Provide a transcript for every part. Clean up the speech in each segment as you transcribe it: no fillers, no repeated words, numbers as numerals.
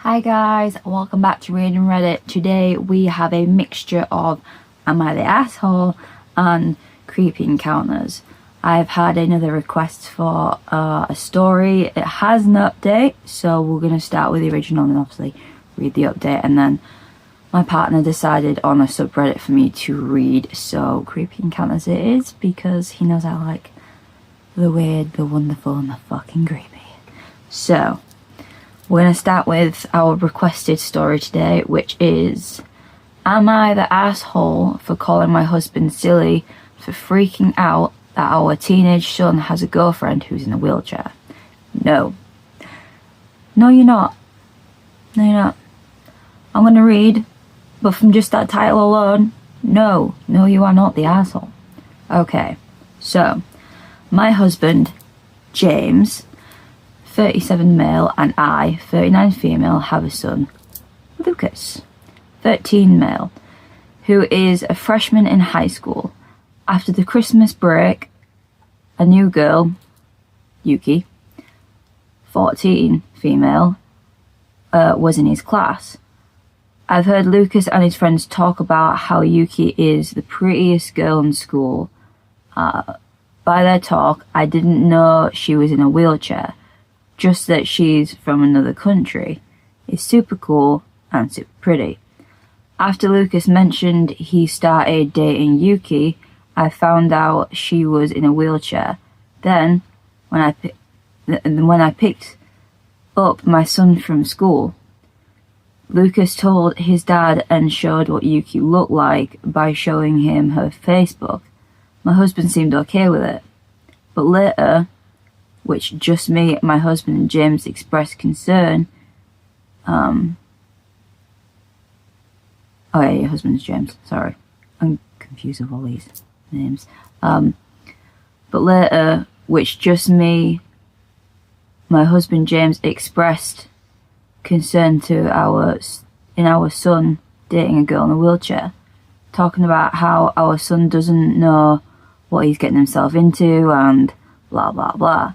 Hi guys, welcome back to Reading Reddit. Today we have a mixture of Am I the Asshole and Creepy Encounters. I've had another request for a story. It has an update, so we're going to start with the original and obviously read the update, and then my partner decided on a subreddit for me to read, so Creepy Encounters it is, because he knows I like the weird, the wonderful and the fucking creepy. So we're going to start with our requested story today, which is, am I the asshole for calling my husband silly for freaking out that our teenage son has a girlfriend who's in a wheelchair? No. No, you're not. No, you're not. I'm going to read, but from just that title alone, no. No, you are not the asshole. Okay, so, my husband, James, 37 male, and I, 39 female, have a son, Lucas, 13 male, who is a freshman in high school. After the Christmas break, a new girl, Yuki, 14 female, was in his class. I've heard Lucas and his friends talk about how Yuki is the prettiest girl in school. By their talk, I didn't know she was in a wheelchair. Just that she's from another country, is super cool and super pretty. After Lucas mentioned he started dating Yuki, I found out she was in a wheelchair. Then, when I picked up my son from school, Lucas told his dad and showed what Yuki looked like by showing him her Facebook. My husband seemed okay with it. But later, which just me, my husband and James expressed concern. Oh yeah, your husband's James, sorry. I'm confused with all these names. But later, which just me, my husband James expressed concern to our son dating a girl in a wheelchair. Talking about how our son doesn't know what he's getting himself into and blah blah blah.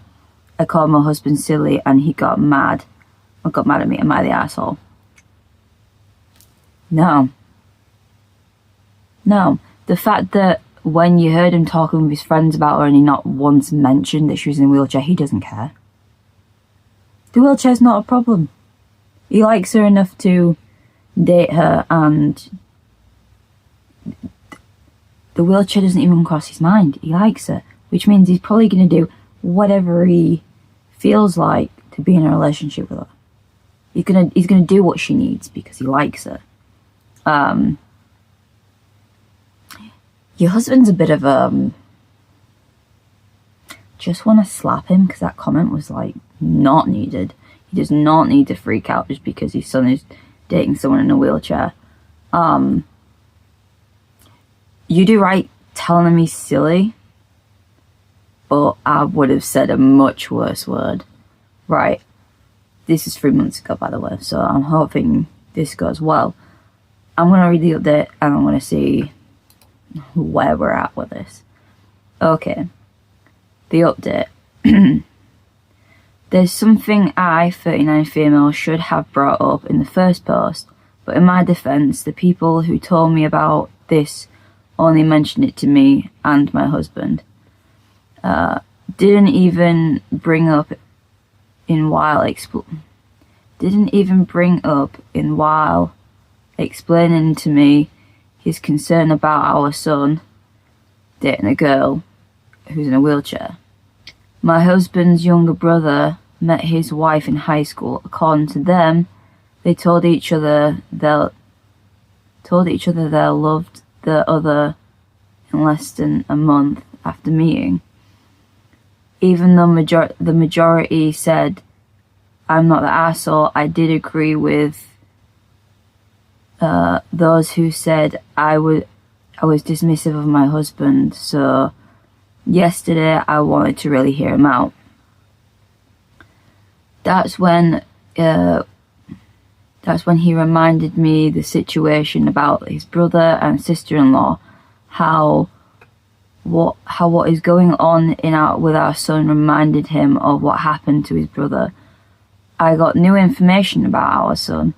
I called my husband silly and he got mad. Or got mad at me. Am I the asshole? No. No. The fact that when you heard him talking with his friends about her and he not once mentioned that she was in a wheelchair, he doesn't care. The wheelchair's not a problem. He likes her enough to date her, and the wheelchair doesn't even cross his mind. He likes her, which means he's probably going to do whatever he feels like to be in a relationship with her. He's gonna do what she needs because he likes her. Your husband's a bit of just want to slap him because that comment was like not needed. He does not need to freak out just because his son is dating someone in a wheelchair. You do right telling him he's silly, but I would have said a much worse word. Right, this is 3 months ago, by the way, so I'm hoping this goes well. I'm going to read the update and I'm going to see where we're at with this. Okay, the update. There's something I, 39 female, should have brought up in the first post, but in my defense, the people who told me about this only mentioned it to me and my husband. Didn't even bring up in while explaining to me his concern about our son dating a girl who's in a wheelchair. My husband's younger brother met his wife in high school. According to them, they told each other they loved the other in less than a month after meeting. Even though the majority said I'm not the asshole, I did agree with those who said I was dismissive of my husband, so yesterday I wanted to really hear him out. That's when he reminded me the situation about his brother and sister-in-law, how what is going on with our son reminded him of what happened to his brother. I got new information about our son,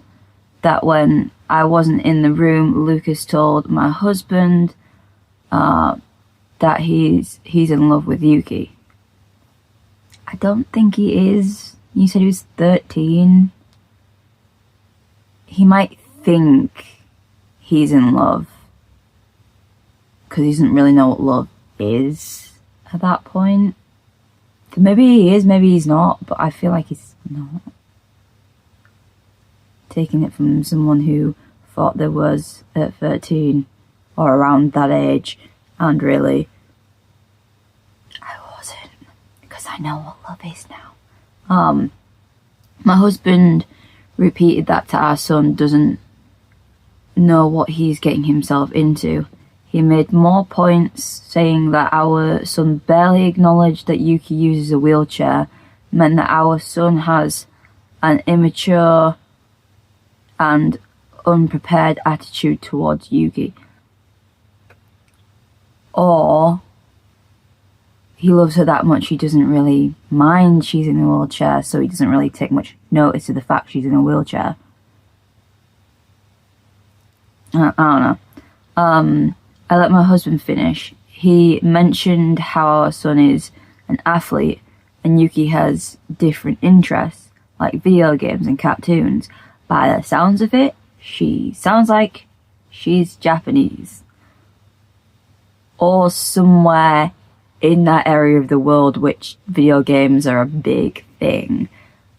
that when I wasn't in the room, Lucas told my husband that he's in love with Yuki. I don't think he is. You said he was 13. He might think he's in love because he doesn't really know what love is at that point. So maybe he is, maybe he's not, but I feel like he's not. Taking it from someone who thought there was at 13 or around that age, and really I wasn't, because I know what love is now. My husband repeated that to our son doesn't know what he's getting himself into. He made more points, saying that our son barely acknowledged that Yuki uses a wheelchair, meant that our son has an immature and unprepared attitude towards Yuki. Or he loves her that much he doesn't really mind she's in a wheelchair, so he doesn't really take much notice of the fact she's in a wheelchair. I don't know. I let my husband finish. He mentioned how our son is an athlete and Yuki has different interests, like video games and cartoons. By the sounds of it, she sounds like she's Japanese. Or somewhere in that area of the world which video games are a big thing.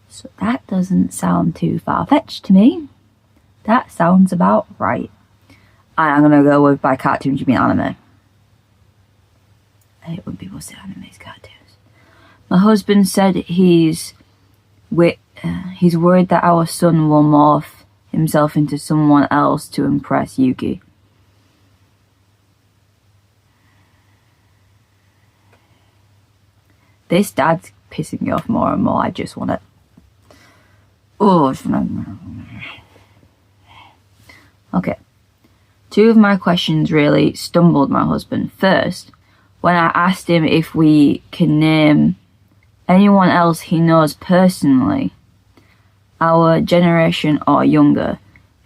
So that doesn't sound too far-fetched to me. That sounds about right. I'm gonna go with by cartoons you mean anime. I hate when people say anime's cartoons. My husband said he's worried that our son will morph himself into someone else to impress Yuki. This dad's pissing me off more and more. I just want to... Okay. Two of my questions really stumbled my husband. First, when I asked him if we can name anyone else he knows personally, our generation or younger,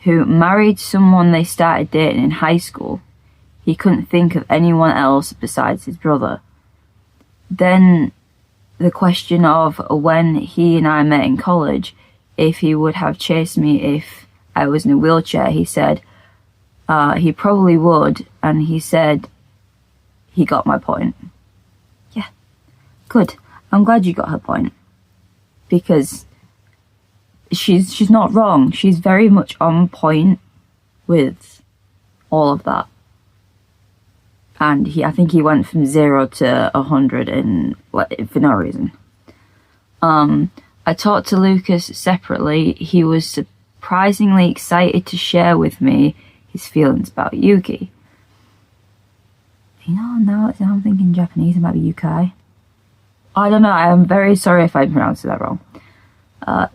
who married someone they started dating in high school, he couldn't think of anyone else besides his brother. Then the question of when he and I met in college, if he would have chased me if I was in a wheelchair, he said he probably would, and he said he got my point. Yeah, good. I'm glad you got her point, because she's not wrong. She's very much on point with all of that. And I think he went from 0 to 100 for no reason. I talked to Lucas separately. He was surprisingly excited to share with me his feelings about Yuki. You know, now I'm thinking Japanese, it might be Yukai. I don't know, I'm very sorry if I pronounced that wrong.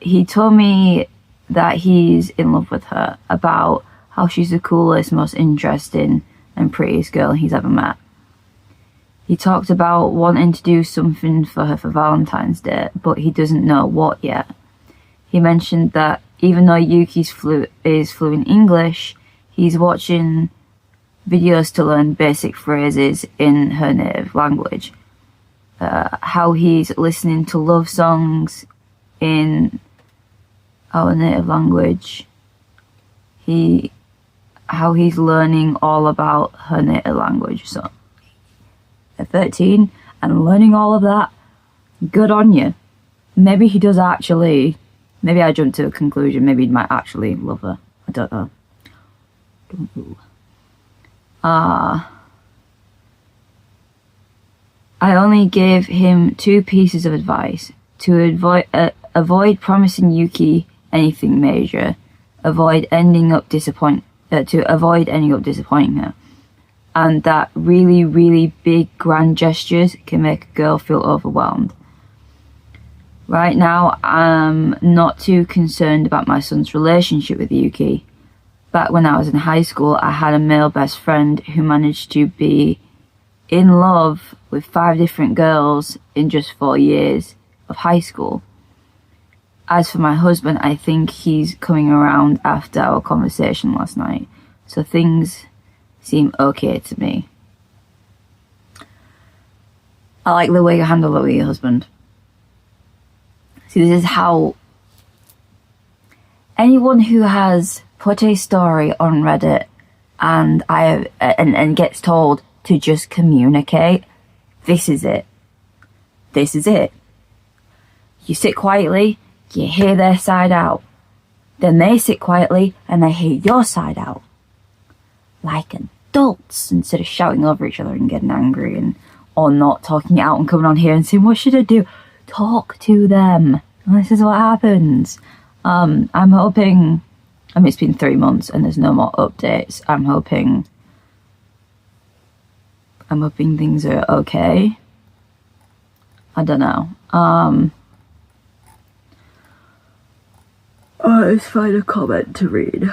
He told me that he's in love with her, about how she's the coolest, most interesting and prettiest girl he's ever met. He talked about wanting to do something for her for Valentine's Day, but he doesn't know what yet. He mentioned that even though Yuki's is fluent English, he's watching videos to learn basic phrases in her native language. How he's listening to love songs in our native language. How he's learning all about her native language. So, at 13 and learning all of that, good on you. Maybe he does actually, maybe I jumped to a conclusion, maybe he might actually love her. I don't know. I only gave him 2 pieces of advice: to avoid promising Yuki anything major, to avoid ending up disappointing her, and that really, really big grand gestures can make a girl feel overwhelmed. Right now, I'm not too concerned about my son's relationship with Yuki. Back when I was in high school, I had a male best friend who managed to be in love with 5 different girls in just 4 years of high school. As for my husband, I think he's coming around after our conversation last night. So things seem okay to me. I like the way you handle it with your husband. See, this is how anyone who has put a story on Reddit and gets told to just communicate, this is it. This is it. You sit quietly, you hear their side out. Then they sit quietly and they hear your side out. Like adults, instead of shouting over each other and getting angry or not talking it out and coming on here and saying, what should I do? Talk to them. This is what happens. I'm hoping, it's been 3 months and there's no more updates. I'm hoping things are okay. I don't know. Let's find a comment to read.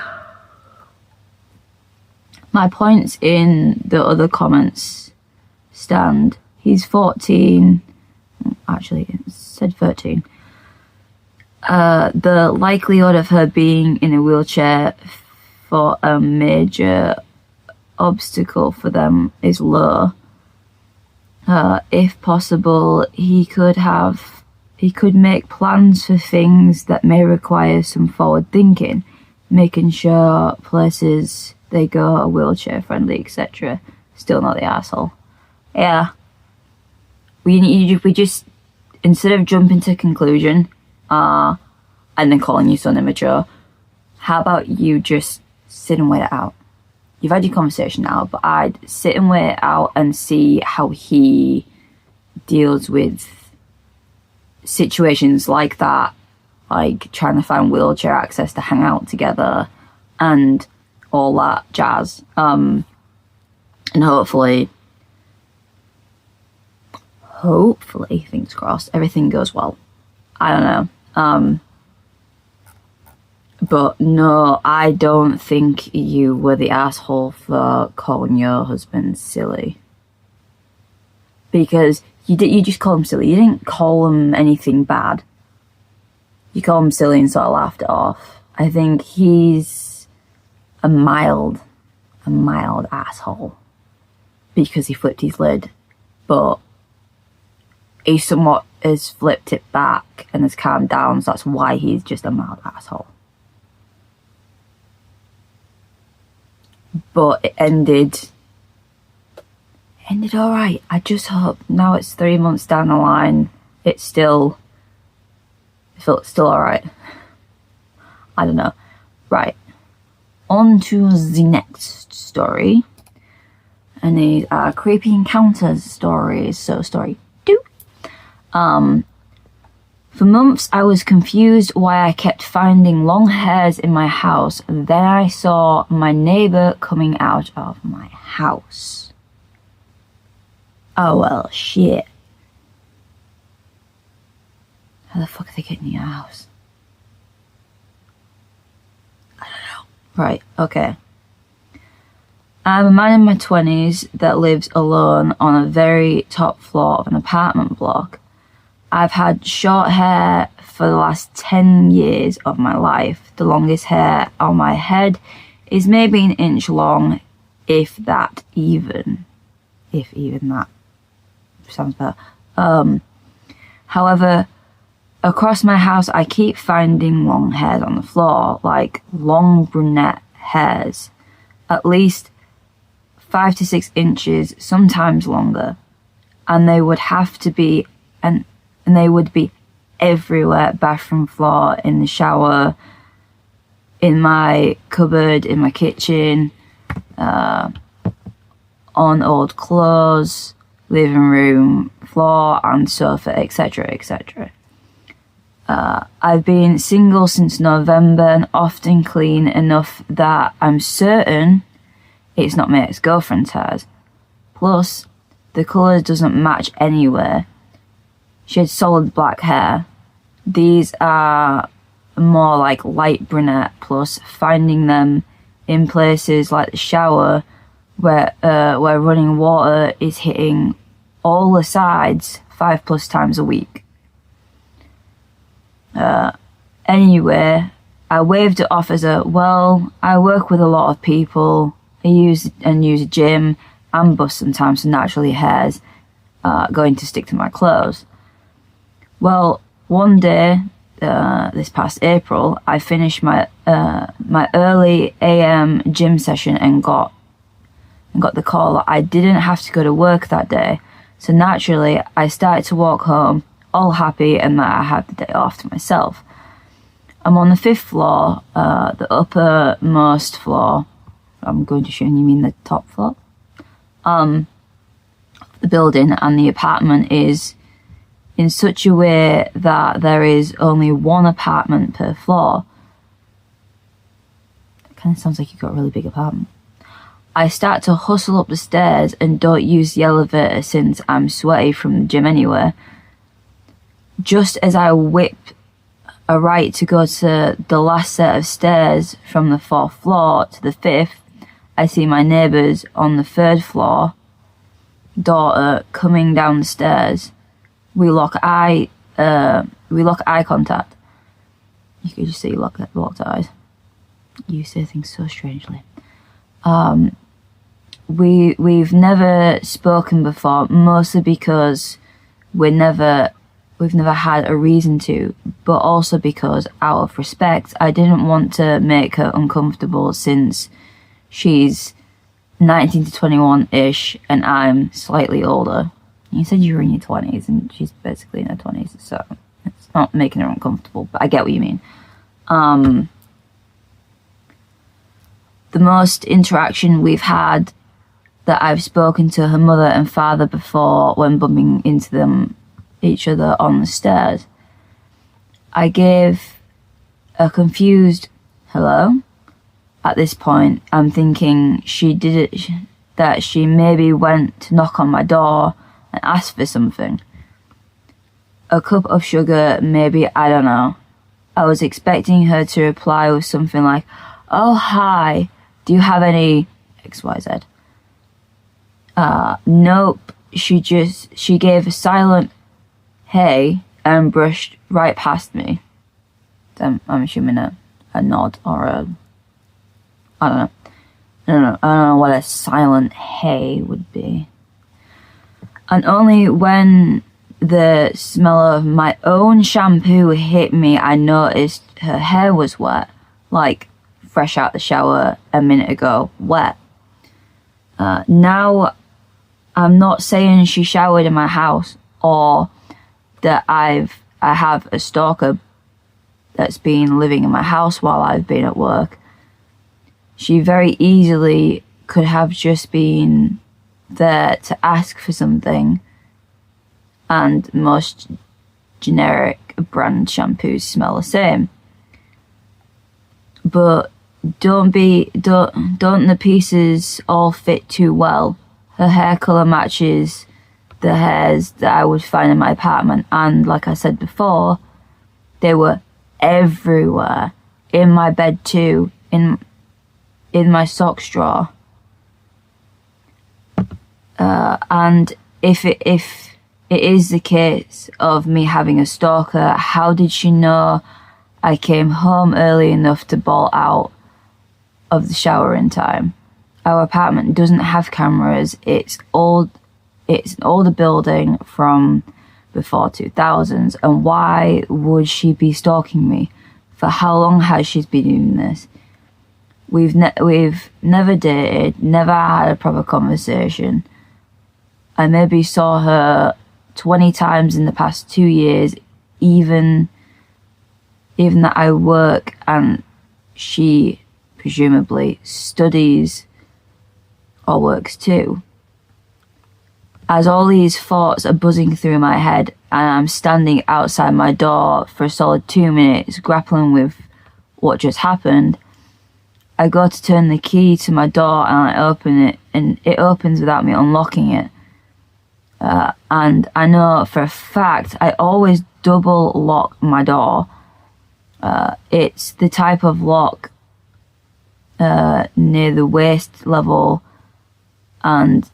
My points in the other comments stand. He's 14. Actually, it said 13. The likelihood of her being in a wheelchair for a major obstacle for them is low. If possible, he could make plans for things that may require some forward thinking, making sure places they go are wheelchair friendly, etc. Still not the asshole. Yeah. We just, instead of jumping to conclusion, and then calling your son immature, how about you just sit and wait it out? You've had your conversation now, but I'd sit and wait it out and see how he deals with situations like that, like trying to find wheelchair access to hang out together and all that jazz. And hopefully, fingers crossed, everything goes well. I don't know. But no, I don't think you were the asshole for calling your husband silly. Because you just call him silly. You didn't call him anything bad. You call him silly and sort of laughed it off. I think he's a mild asshole because he flipped his lid. But he somewhat has flipped it back and has calmed down, so that's why he's just a mild asshole. But it ended alright. I just hope now it's 3 months down the line, it's still alright. I don't know. Right. On to the next story. And these are creepy encounters stories. So story 2. For months I was confused why I kept finding long hairs in my house. Then I saw my neighbour coming out of my house. Oh well, shit. How the fuck are they getting in your house? I don't know. Right, okay. I'm a man in my 20s that lives alone on a very top floor of an apartment block. I've had short hair for the last 10 years of my life. The longest hair on my head is maybe an inch long, if that even. If even that. Sounds better. However, across my house I keep finding long hairs on the floor, like long brunette hairs. At least 5 to 6 inches, sometimes longer. And they would have to be and they would be everywhere. Bathroom floor, in the shower, in my cupboard, in my kitchen, on old clothes, living room floor and sofa, etc, etc. I've been single since November and often clean enough that I'm certain it's not my ex-girlfriend's hairs. Plus, the colour doesn't match anywhere. She had solid black hair. These are more like light brunette, plus finding them in places like the shower where running water is hitting all the sides 5+ times a week. Anyway, I waved it off as well, I work with a lot of people. I use a gym and bus sometimes, so naturally hair's going to stick to my clothes. Well, one day, this past April, I finished my early AM gym session and got the call that I didn't have to go to work that day. So naturally, I started to walk home, all happy, and that I had the day off to myself. I'm on the 5th floor, the uppermost floor. I'm going to assume you mean the top floor. The building, and the apartment is in such a way that there is only one apartment per floor. It kind of sounds like you've got a really big apartment. I start to hustle up the stairs and don't use the elevator since I'm sweaty from the gym anyway. Just as I whip a right to go to the last set of stairs from the 4th floor to the 5th, I see my neighbours on the 3rd floor daughter coming down the stairs. We lock eye contact. You could just see locked eyes. You say things so strangely. We've never spoken before, mostly because we've never had a reason to, but also because, out of respect, I didn't want to make her uncomfortable since she's 19 to 21-ish and I'm slightly older. You said you were in your 20s and she's basically in her 20s, so it's not making her uncomfortable, but I get what you mean. The most interaction we've had that I've spoken to her mother and father before when bumping into each other on the stairs. I gave a confused hello. At this point, I'm thinking that she maybe went to knock on my door and ask for something. A cup of sugar, maybe, I don't know. I was expecting her to reply with something like, "Oh, hi, do you have any XYZ?" Nope, she gave a silent hey and brushed right past me. I'm assuming a nod or a, I don't know what a silent hey would be. And only when the smell of my own shampoo hit me, I noticed her hair was wet, like fresh out the shower a minute ago, wet. Now, I'm not saying she showered in my house or that I have a stalker that's been living in my house while I've been at work. She very easily could have just been there to ask for something, and most generic brand shampoos smell the same. But don't the pieces all fit too well? Her hair colour matches the hairs that I would find in my apartment, and like I said before, they were everywhere. In my bed too, in my socks drawer. And if it is the case of me having a stalker, how did she know I came home early enough to bolt out of the shower in time? Our apartment doesn't have cameras. It's an older building from before 2000s, and why would she be stalking me? For how long has she been doing this? We've never dated, never had a proper conversation. I maybe saw her 20 times in the past 2 years, even that I work and she presumably studies or works too. As all these thoughts are buzzing through my head and I'm standing outside my door for a solid 2 minutes grappling with what just happened, I go to turn the key to my door and I open it, and it opens without me unlocking it. And I know for a fact I always double lock my door. It's the type of lock near the waist level, and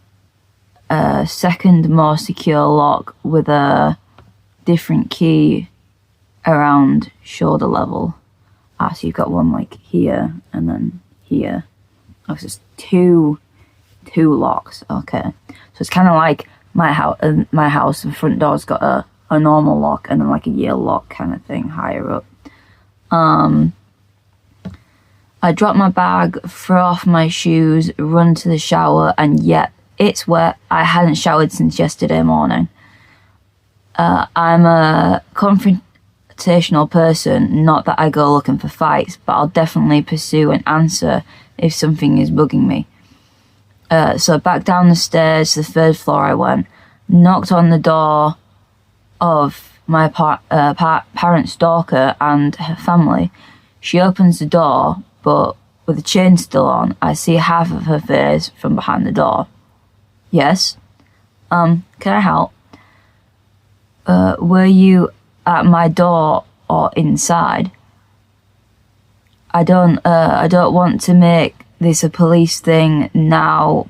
a second more secure lock with a different key around shoulder level. So you've got one like here and then here. Oh, it's just two locks. Okay, so it's kind of like my house. The front door's got a normal lock and then like a Yale lock kind of thing higher up. I drop my bag, throw off my shoes, run to the shower, and yet it's wet. I hadn't showered since yesterday morning. I'm a confrontational person, not that I go looking for fights, but I'll definitely pursue an answer if something is bugging me. So back down the stairs to the third floor I went, knocked on the door of my parent stalker and her family. She opens the door, but with the chain still on, I see half of her face from behind the door. Yes? Can I help? Were you at my door or inside? I don't want to make this a police thing now,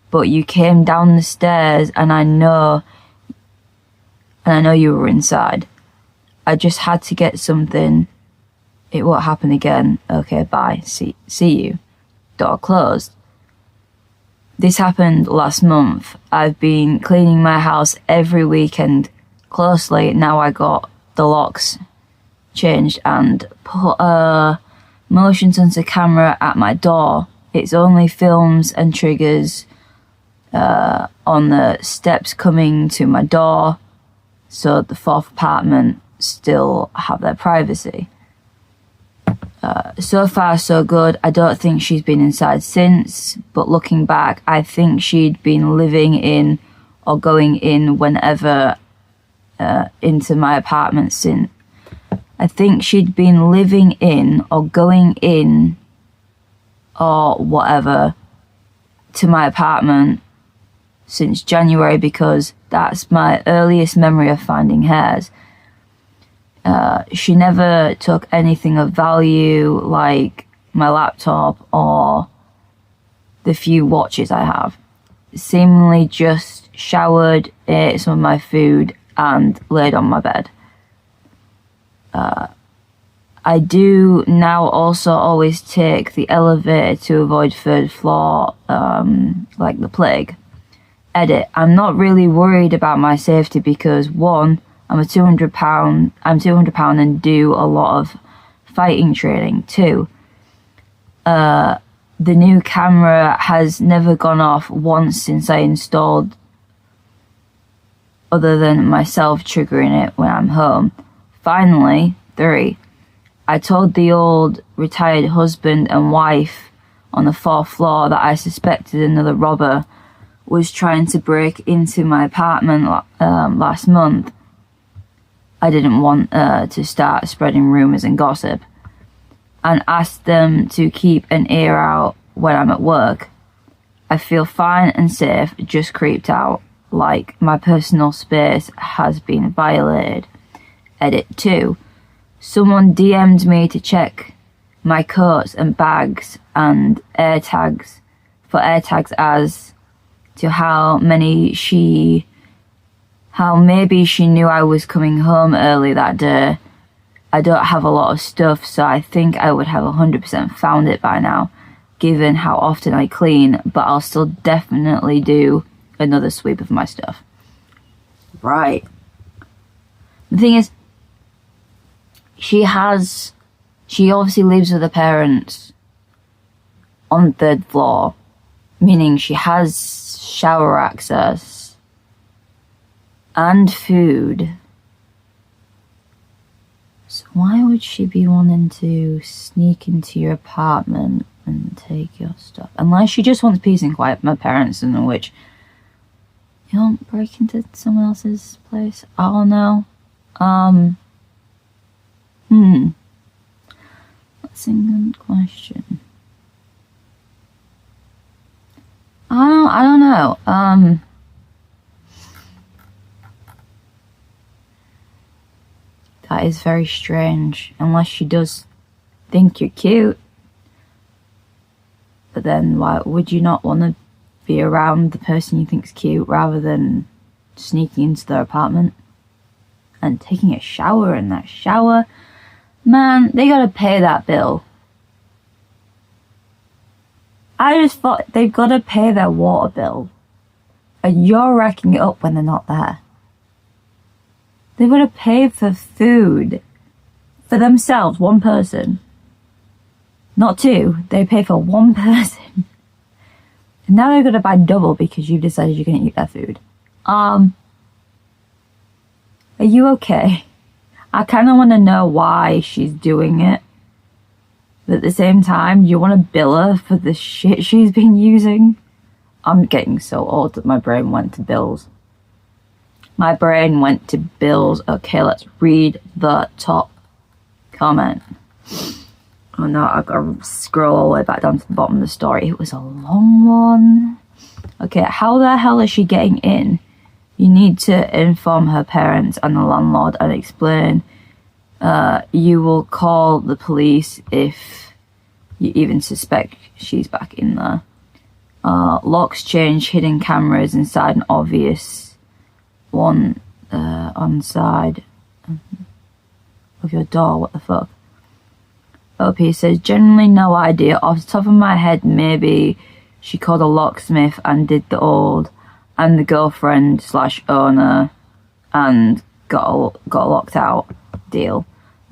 but you came down the stairs and I know you were inside. I just had to get something. It won't happen again. Okay, bye. See you. Door closed. This happened last month. I've been cleaning my house every weekend closely. Now I got the locks changed and put a motion sensor camera at my door. It's only films and triggers on the steps coming to my door, so the fourth apartment still have their privacy. So far so good. I don't think she's been inside since, but looking back, I think she'd been living in or going in whenever into my apartment since. I think she'd been living in or going in or whatever to my apartment since January, because that's my earliest memory of finding hairs. She never took anything of value like my laptop or the few watches I have. Seemingly just showered, ate some of my food and laid on my bed. I do now also always take the elevator to avoid third floor, like the plague. Edit, I'm not really worried about my safety because one, I'm 200 pound and do a lot of fighting training. Two, the new camera has never gone off once since I installed, other than myself triggering it when I'm home. Finally, three, I told the old retired husband and wife on the fourth floor that I suspected another robber was trying to break into my apartment last month. I didn't want to start spreading rumours and gossip, and asked them to keep an ear out when I'm at work. I feel fine and safe, just creeped out, like my personal space has been violated. Edit 2. Someone DM'd me to check my coats and bags and AirTags as to how maybe she knew I was coming home early that day. I don't have a lot of stuff, so I think I would have 100% found it by now, given how often I clean, but I'll still definitely do another sweep of my stuff. Right. The thing is, she obviously lives with her parents on the third floor, meaning she has shower access and food. So why would she be wanting to sneak into your apartment and take your stuff? Unless she just wants peace and quiet. My parents, in which you don't break into someone else's place. I don't know. That's a good question. I don't know. That is very strange. Unless she does think you're cute. But then why would you not want to be around the person you think's cute rather than sneaking into their apartment and taking a shower in that shower, man, they gotta pay that bill. I just thought they've gotta pay their water bill. And you're racking it up when they're not there. They would have paid for food for themselves, one person. Not two, they pay for one person. And now they're gonna buy double because you've decided you're gonna eat their food. Are you okay? I kinda wanna know why she's doing it. But at the same time, you wanna bill her for the shit she's been using? I'm getting so old that my brain went to bills. My brain went to bills. Okay, let's read the top comment. Oh no, I've got to scroll all the way back down to the bottom of the story. It was a long one. Okay, how the hell is she getting in? You need to inform her parents and the landlord and explain. You will call the police if you even suspect she's back in there. Locks change, hidden cameras inside an obvious one on side of your door. What the fuck? OP says, generally no idea. Off the top of my head, maybe she called a locksmith and did the old, and the girlfriend / owner and got locked out deal.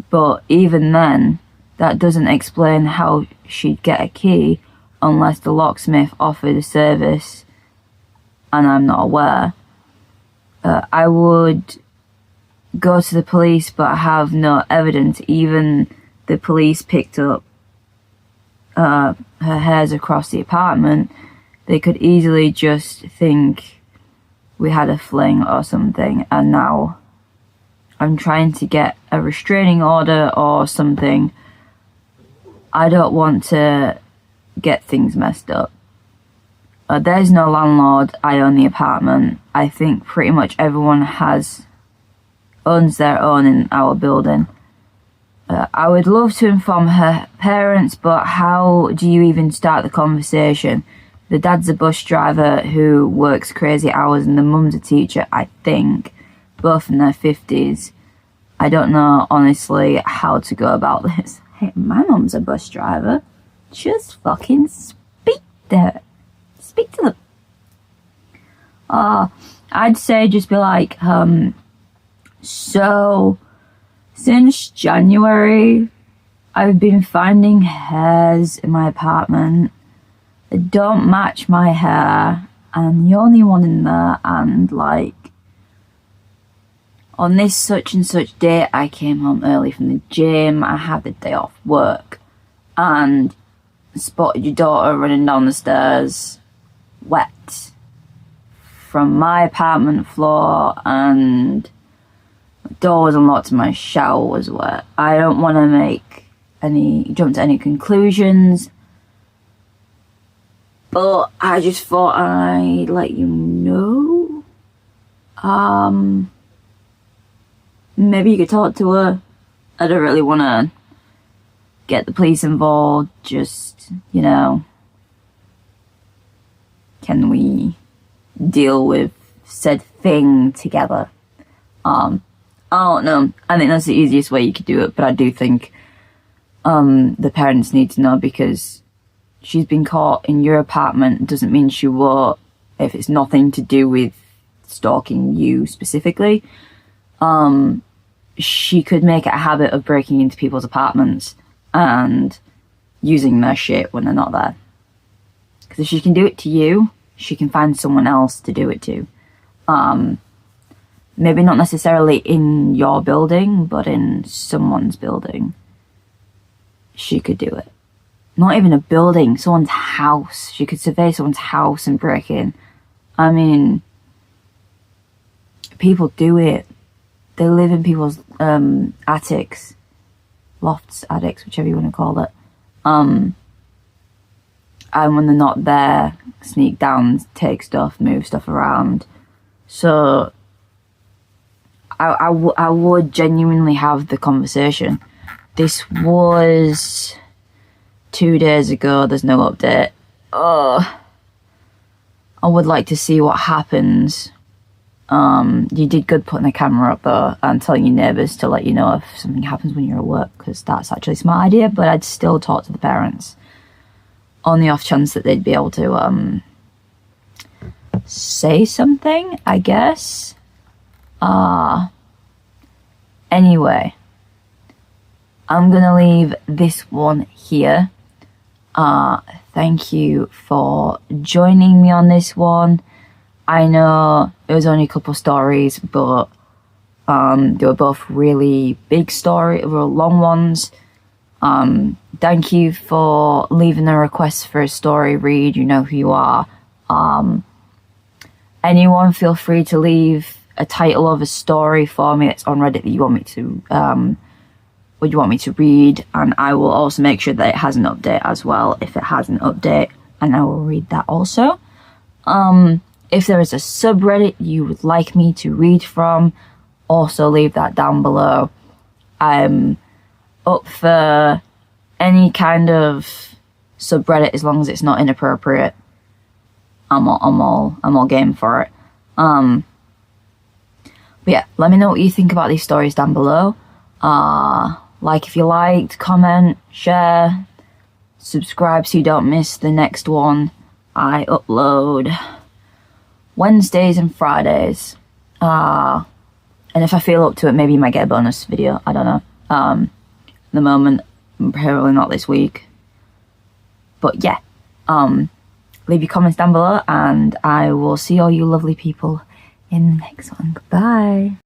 But even then, that doesn't explain how she'd get a key unless the locksmith offered a service and I'm not aware. I would go to the police but have no evidence. Even the police picked up her hairs across the apartment. They could easily just think we had a fling or something, and now I'm trying to get a restraining order or something. I don't want to get things messed up. There's no landlord. I own the apartment. I think pretty much everyone owns their own in our building. I would love to inform her parents, but how do you even start the conversation? The dad's a bus driver who works crazy hours and the mum's a teacher, I think, both in their 50s. I don't know, honestly, how to go about this. Hey, my mum's a bus driver. Just fucking speak to her. Speak to them. I'd say just be like, so since January, I've been finding hairs in my apartment that don't match my hair, and I'm the only one in there, and like, on this such and such day, I came home early from the gym, I had the day off work, and spotted your daughter running down the stairs, wet, from my apartment floor, and the door was unlocked and my shower was wet. I don't want to jump to any conclusions, but I just thought I'd let you know. Maybe you could talk to her. I don't really want to get the police involved, just, you know, can we deal with said thing together? I don't know. I think that's the easiest way you could do it, but I do think the parents need to know, because she's been caught in your apartment doesn't mean she won't if it's nothing to do with stalking you specifically. She could make it a habit of breaking into people's apartments and using their shit when they're not there. Because if she can do it to you, she can find someone else to do it to. Maybe not necessarily in your building, but in someone's building. She could do it. Not even a building, someone's house. She could survey someone's house and break in. I mean, people do it. They live in people's attics, lofts, attics, whichever you want to call it. And when they're not there, sneak down, take stuff, move stuff around. So I would genuinely have the conversation. This was 2 days ago. There's no update. I would like to see what happens. You did good putting the camera up though and telling your neighbours to let you know if something happens when you're at work, because that's actually a smart idea. But I'd still talk to the parents on the off chance that they'd be able to say something, I guess. Anyway, I'm gonna leave this one here. Thank you for joining me on this one. I know it was only a couple stories, but they were both really big stories, real long ones. Thank you for leaving a request for a story read. You know who you are. Anyone, feel free to leave a title of a story for me that's on Reddit that you want me to would you want me to read, and I will also make sure that it has an update as well if it has an update, and I will read that also. If there is a subreddit you would like me to read from, also leave that down below. I'm up for any kind of subreddit as long as it's not inappropriate. I'm all game for it. But yeah, let me know what you think about these stories down below. Like if you liked, comment, share, subscribe so you don't miss the next one. I upload Wednesdays and Fridays. And if I feel up to it, maybe you might get a bonus video. I don't know. At the moment, probably not this week. But yeah, leave your comments down below, and I will see all you lovely people in the next one. Goodbye.